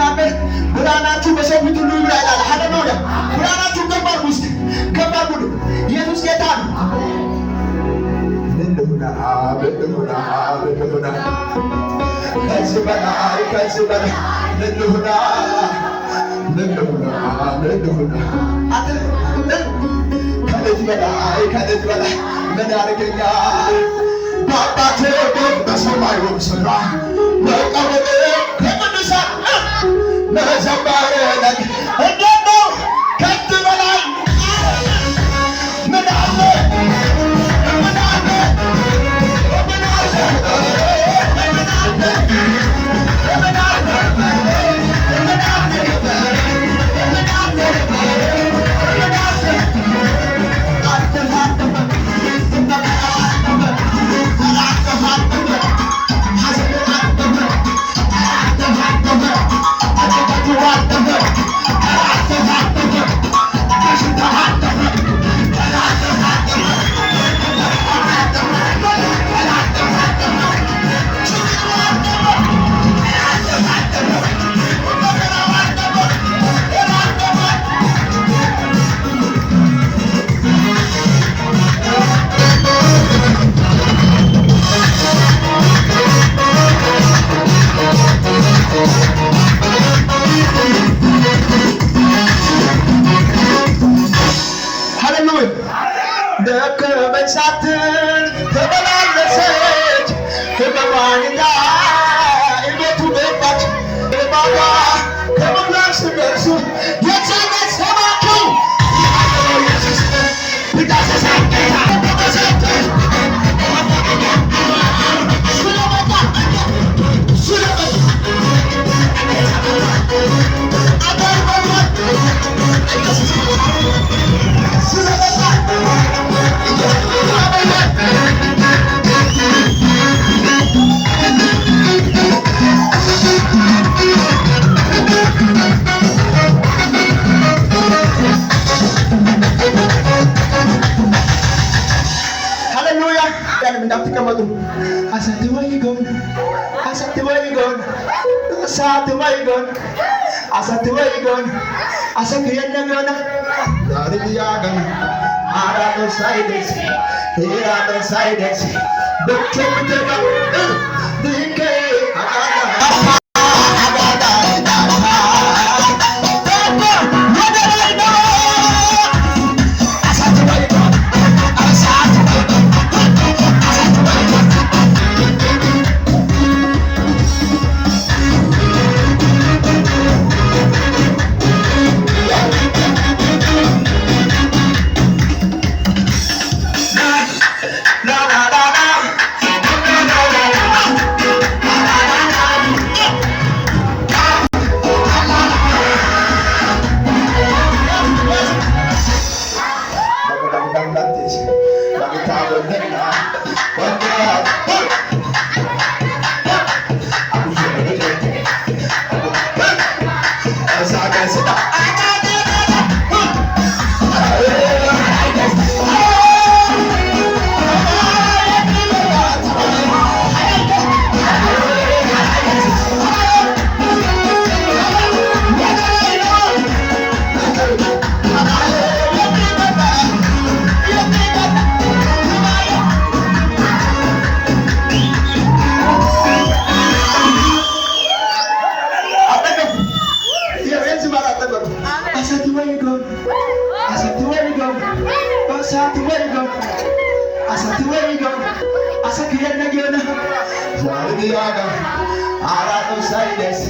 ሲናገር ብርሃናችሁ በሰው ፊት ሁሉ ይብራ ይላል። ሃሌሉያ! ብርሃናችሁ ገባር ውስጥ ገባር ሁሉ ኢየሱስ ጌታ ነው። ልልሁና ከዚህ በላይ ልልሁና ከልጅ በላይ ምን ያደርገኛል? በአባቴ ቤት በሰማዩም ስፍራ መቀመጥ ከቅዱሳን መዘመር ነኝ። እንዴት ነው ከዚህ በላይ ምን አለ? ደከመኝ ሳትል ተመላለሰች ህመሟንና እቤቱ ገባች። ባባ ከመላስ ደርሱ የጸሎት ሰባኪ ኢየሱስ እንዳትቀመጡ አሳትወይጎን አሰክየነገና ዛሬያገና አራዶ ሳይደስ በቸምተጋ ድንከ I don't say this.